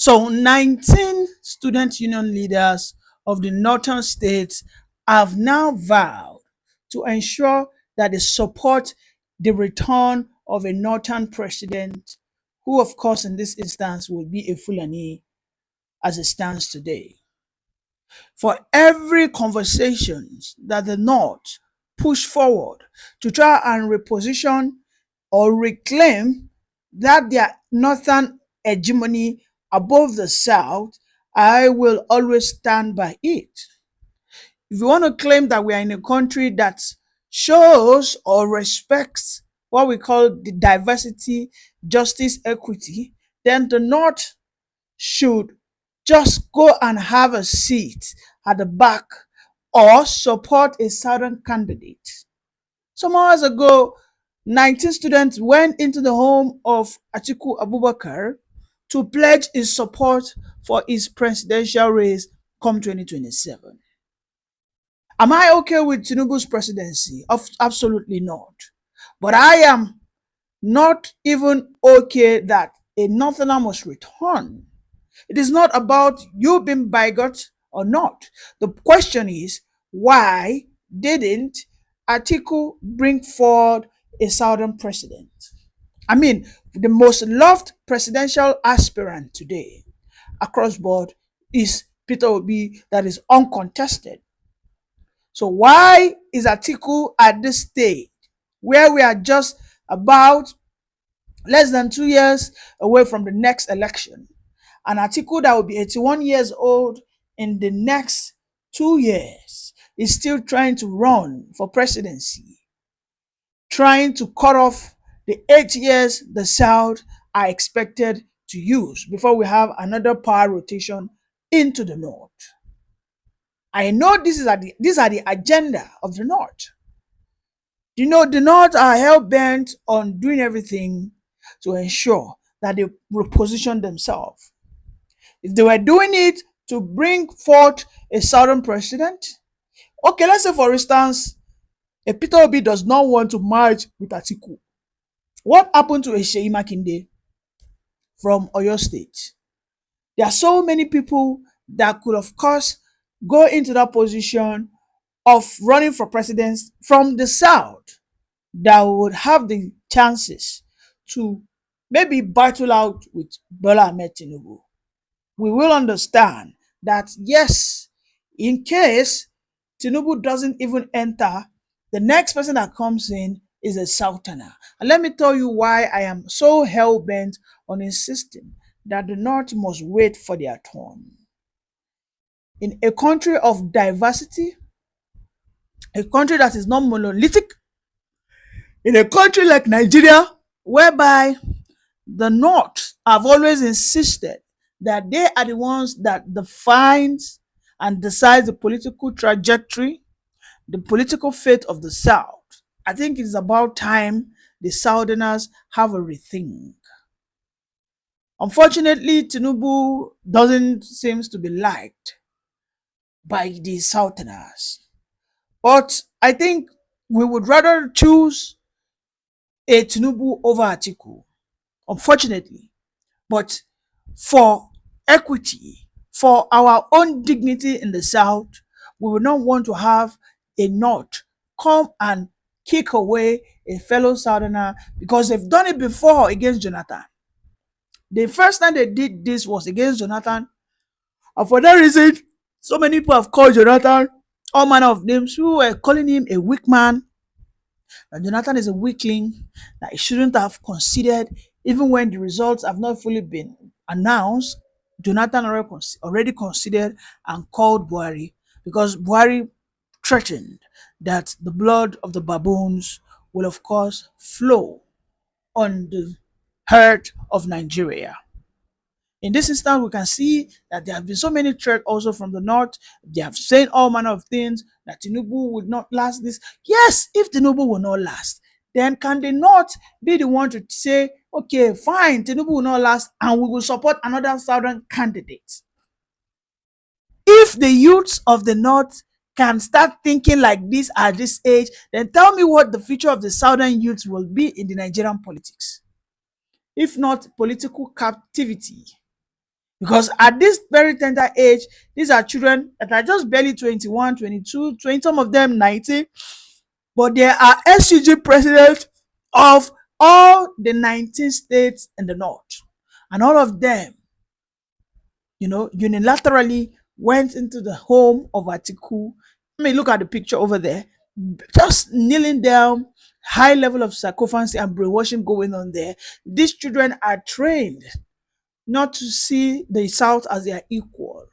So 19 student union leaders of the northern states have now vowed to ensure that they support the return of a northern president, who of course in this instance will be a Fulani as it stands today. For every conversations that the North push forward to try and reposition or reclaim that their northern hegemony above the South, I will always stand by it. If you want to claim that we are in a country that shows or respects what we call the diversity, justice, equity, then the North should just go and have a seat at the back or support a Southern candidate. Some hours ago, 19 students went into the home of Atiku Abubakar to pledge his support for his presidential race come 2027. Am I okay with Tinubu's presidency? Absolutely not. But I am not even okay that a Northerner must return. It is not about you being bigot or not. The question is, why didn't Atiku bring forward a Southern president? I mean, the most loved presidential aspirant today across board is Peter Obi, that is uncontested. So why is Atiku at this stage where we are just about less than 2 years away from the next election? An Atiku that will be 81 years old in the next 2 years is still trying to run for presidency, trying to cut off the 8 years the South are expected to use before we have another power rotation into the North. I know these are the agenda of the North. You know, the North are hell bent on doing everything to ensure that they reposition themselves. If they were doing it to bring forth a Southern president, okay, let's say for instance, a Peter Obi does not want to merge with Atiku. What happened to a Seyi Makinde from Oyo State? There are so many people that could, of course, go into that position of running for president from the South that would have the chances to maybe battle out with Bola Ahmed Tinubu. We will understand that yes, in case Tinubu doesn't even enter, the next person that comes in is a Southerner. And let me tell you why I am so hell-bent on insisting that the North must wait for their turn. In a country of diversity, a country that is not monolithic, in a country like Nigeria, whereby the North have always insisted that they are the ones that defines and decide the political trajectory, the political fate of the South. I think it is about time the Southerners have a rethink. Unfortunately, Tinubu doesn't seem to be liked by the Southerners. But I think we would rather choose a Tinubu over Atiku, unfortunately. But for equity, for our own dignity in the South, we would not want to have a North come and kick away a fellow Southerner because they've done it before against Jonathan. The first time they did this was against Jonathan, and for that reason, so many people have called Jonathan all manner of names. Who were calling him a weak man, and Jonathan is a weakling, that he shouldn't have considered, even when the results have not fully been announced. Jonathan already considered and called Buhari because Buhari threatened that the blood of the baboons will, of course, flow on the hurt of Nigeria. In this instance, we can see that there have been so many threats also from the North. They have said all manner of things that Tinubu would not last this. Yes, if Tinubu will not last, then can they not be the one to say, okay, fine, Tinubu will not last and we will support another Southern candidate? If the youths of the North can start thinking like this at this age, then tell me what the future of the Southern youths will be in the Nigerian politics. If not political captivity, Because at this very tender age, these are children that are just barely 21, 22, 20, some of them 19, but they are SUG presidents of all the 19 states in the north. And all of them, unilaterally went into the home of Atiku. I mean, look at the picture over there. Just kneeling down, high level of sarcophagus and brainwashing going on there. These children are trained not to see the South as their equal.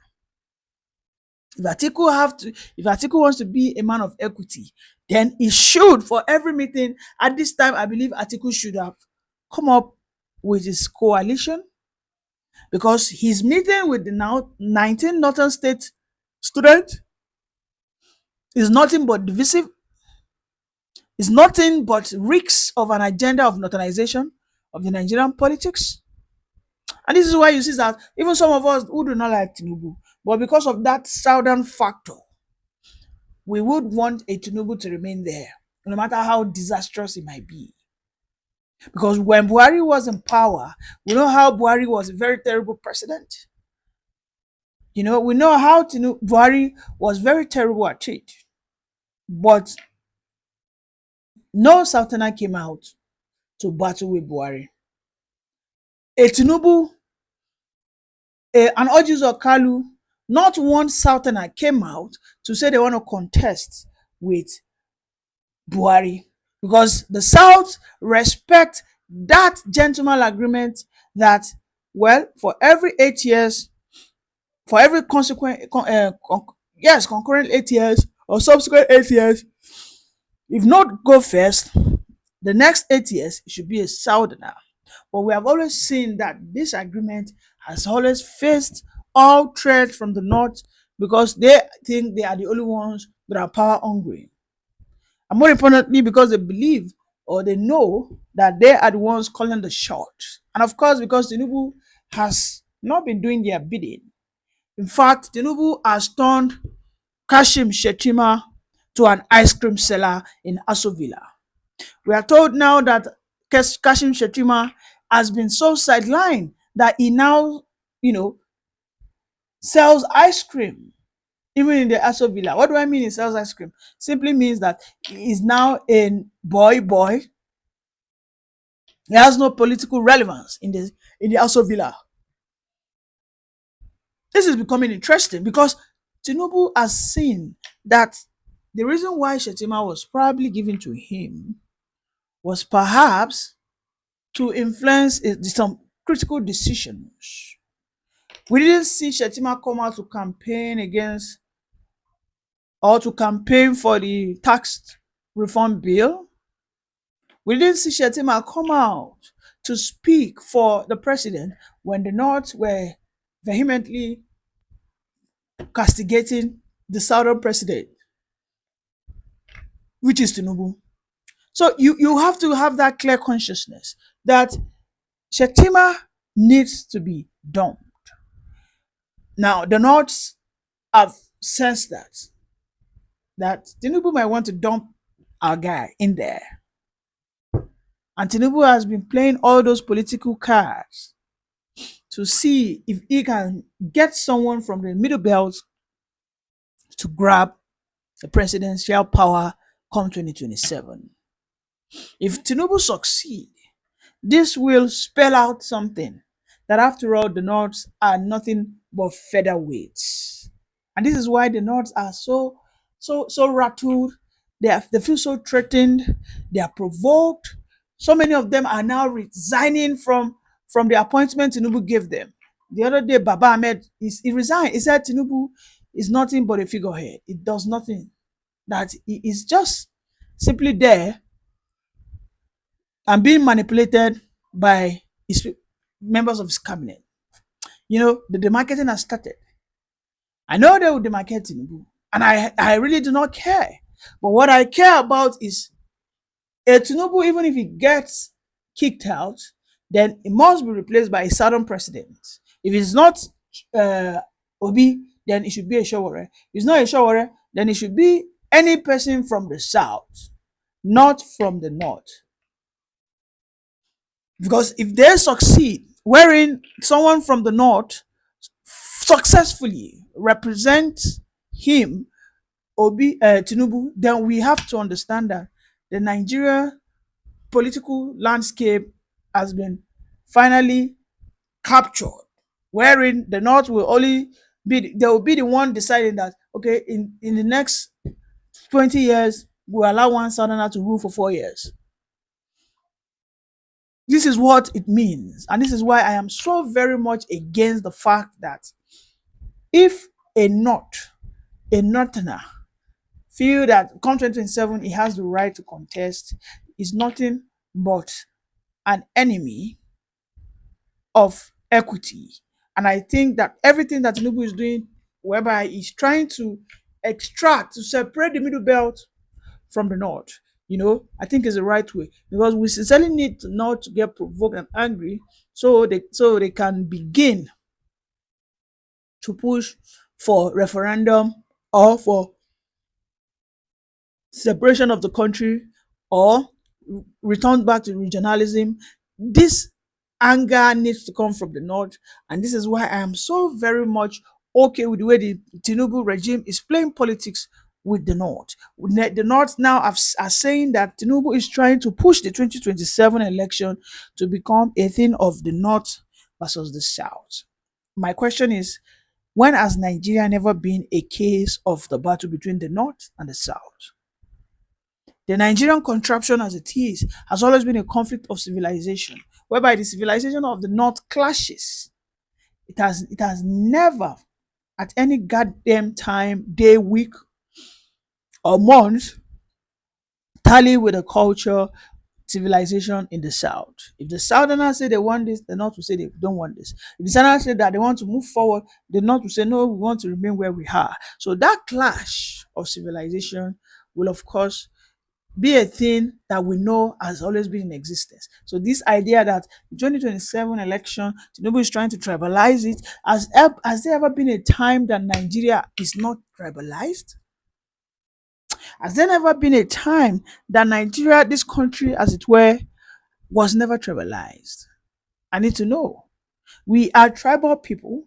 If Atiku wants to be a man of equity, then he should, for every meeting at this time, I believe Atiku should have come up with his coalition, because his meeting with the now 19 Northern state students is nothing but divisive, is nothing but reeks of an agenda of northernization of the Nigerian politics. And this is why you see that even some of us who do not like Tinubu, but because of that southern factor, we would want a Tinubu to remain there, no matter how disastrous it might be. Because when Buhari was in power, we know how Buhari was a very terrible president. We know how Buhari was very terrible at it. But no Southerner came out to battle with Buhari. A Tinubu, an Ojus Kalu, not one Southerner came out to say they want to contest with Buhari, because the South respect that gentleman agreement that, well, for every 8 years, for every concurrent 8 years or subsequent 8 years, if not go first, the next 8 years it should be a Southerner. But we have always seen that this agreement has always faced all threats from the North, because they think they are the only ones that are power hungry. And more importantly, because they believe or they know that they are the ones calling the shots. And of course, because Tinubu has not been doing their bidding. In fact, Tinubu has turned Kashim Shettima to an ice cream seller in Aso Villa. We are told now that Kashim Shettima has been so sidelined that he now, sells ice cream even in the Aso Villa. What do I mean he sells ice cream? Simply means that he is now a boy. He has no political relevance in the Aso Villa. This is becoming interesting because Tinubu has seen that the reason why Shettima was probably given to him was perhaps to influence some critical decisions. We didn't see Shettima come out to campaign against or to campaign for the tax reform bill. We didn't see Shettima come out to speak for the president when the North were vehemently castigating the Southern president, which is Tinubu. So you have to have that clear consciousness that Shettima needs to be dumped. Now, the North have sensed that Tinubu might want to dump our guy in there. And Tinubu has been playing all those political cards to see if he can get someone from the Middlebelt to grab the presidential power come 2027. If Tinubu succeeds, this will spell out something that, after all, the Norths are nothing but featherweights. And this is why the Norths are so rattled. They feel so threatened. They are provoked. So many of them are now resigning from the appointment Tinubu gave them. The other day, Baba Ahmed, he resigned. He said Tinubu is nothing but a figurehead. It does nothing. That he is just simply there and being manipulated by his members of his cabinet. The demarketing has started. I know they will demarcate Tinubu, and I really do not care. But what I care about is a Tinubu, even if he gets kicked out, then it must be replaced by a Southern president. If it's not Obi, then it should be a Showore. If it's not a Showore, then it should be any person from the South, not from the North. Because if they succeed, wherein someone from the North successfully represent him, Tinubu, then we have to understand that the Nigeria political landscape has been finally captured, wherein the North will only they will be the one deciding that, okay, in the next 20 years, we'll allow one Southerner to rule for 4 years. This is what it means. And this is why I am so very much against the fact that if a Northerner, feel that come 2027, he has the right to contest, is nothing but an enemy of equity. And I think that everything that Tinubu is doing, whereby he's trying to extract, to separate the middle belt from the North, I think is the right way, because we sincerely need to not to get provoked and angry, so they can begin to push for referendum or for separation of the country or return back to regionalism. This anger needs to come from the North, and this is why I am so very much okay with the way the Tinubu regime is playing politics with the North. The North now are saying that Tinubu is trying to push the 2027 election to become a thing of the North versus the South. My question is, when has Nigeria never been a case of the battle between the North and the South? The Nigerian contraption as it is has always been a conflict of civilization, whereby the civilization of the North clashes. It has never, at any goddamn time, day, week, or month, tally with the culture, civilization in the South. If the Southerners say they want this, the North will say they don't want this. If the Southerners say that they want to move forward, the North will say no, we want to remain where we are. So that clash of civilization will, of course, be a thing that we know has always been in existence. So this idea that the 2027 election, Tinubu is trying to tribalize it, has there ever been a time that Nigeria is not tribalized? Has there ever been a time that Nigeria, this country, as it were, was never tribalized? I need to know. We are tribal people.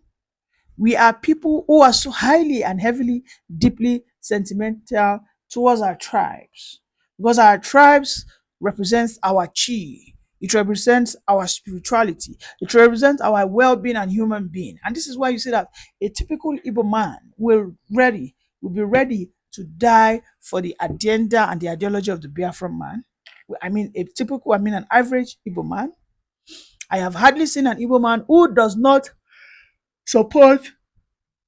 We are people who are so highly and heavily, deeply sentimental towards our tribes, because our tribes represents our chi. It represents our spirituality. It represents our well-being and human being. And this is why you see that a typical Igbo man will be ready to die for the agenda and the ideology of the Biafran man. An average Igbo man. I have hardly seen an Igbo man who does not support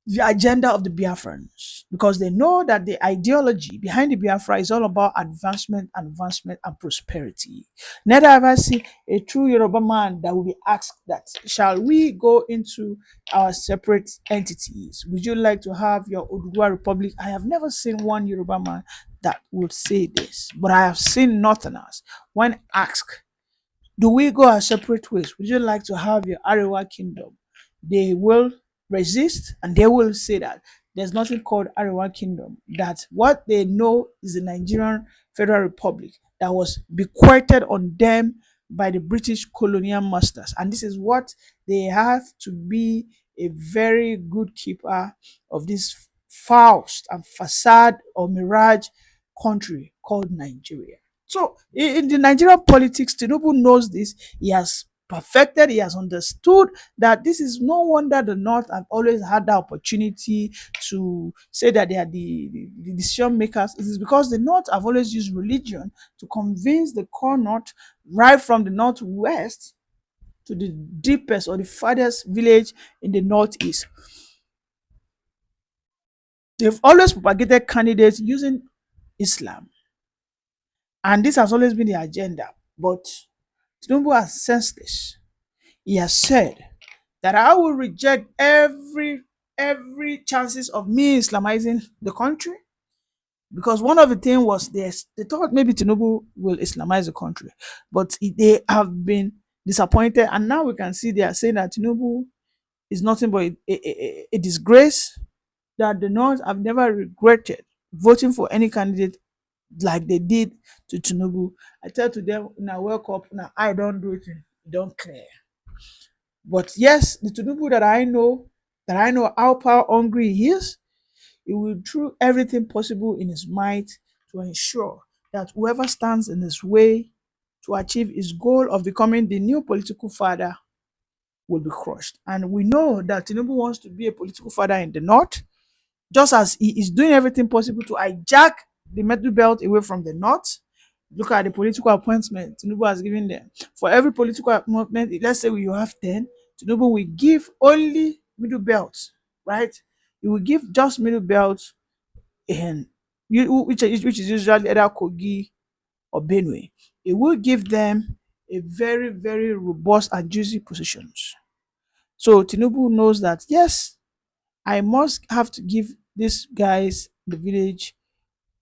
the agenda of the Biafrans, because they know that the ideology behind the Biafra is all about advancement, and prosperity. Never have I seen a true Yoruba man that will be asked that, shall we go into our separate entities? Would you like to have your Oduduwa Republic? I have never seen one Yoruba man that would say this, but I have seen Northerners, when asked, do we go our separate ways? Would you like to have your Arewa kingdom? They will resist, and they will say that there's nothing called Arewa kingdom, that what they know is the Nigerian Federal Republic that was bequeathed on them by the British colonial masters. And this is what they have to be, a very good keeper of this Faust and facade or mirage country called Nigeria. So in the Nigerian politics, Tinubu knows this. He has perfected, he has understood that this is no wonder the North have always had the opportunity to say that they are the decision makers. It is because the North have always used religion to convince the core North, right from the Northwest to the deepest or the farthest village in the Northeast. They've always propagated candidates using Islam. And this has always been the agenda. But Tinubu has sensed this. He has said that I will reject every chances of me Islamizing the country. Because one of the things was this, they thought maybe Tinubu will Islamize the country, but they have been disappointed. And now we can see they are saying that Tinubu is nothing but a disgrace, that the North have never regretted voting for any candidate like they did to Tinubu. I tell to them, now wake up, now I don't do it, don't care. But yes, the Tinubu that I know that I know how power hungry he is, he will do everything possible in his might to ensure that whoever stands in his way to achieve his goal of becoming the new political father will be crushed. And we know that Tinubu wants to be a political father in the north, just as he is doing everything possible to hijack the Middlebelt away from the north. Look at the political appointment Tinubu has given them. For every political appointment, let's say you have 10, Tinubu will give only middle belt, right? He will give just middle belt and which is usually either Kogi or Benue. It will give them a very, very robust and juicy positions. So Tinubu knows that yes, I must have to give these guys in the village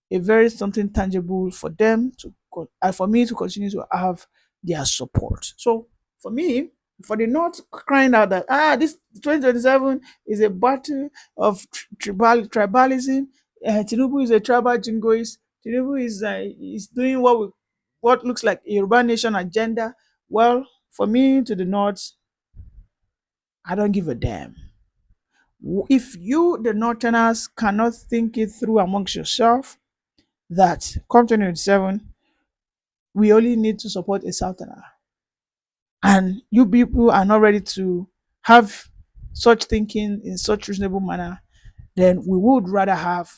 a very something tangible for them to and for me to continue to have their support. So for me, for the North crying out that this 2027 is a battle of tribalism. Tinubu is a tribal jingoist. Tinubu is doing what looks like a urban nation agenda. Well, for me to the North, I don't give a damn. If you, the Northerners, cannot think it through amongst yourself, that come 2027, we only need to support a Southerner. And you people are not ready to have such thinking in such reasonable manner, then we would rather have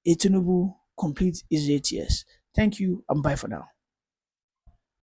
a Tinubu complete his 8 years. Thank you and bye for now.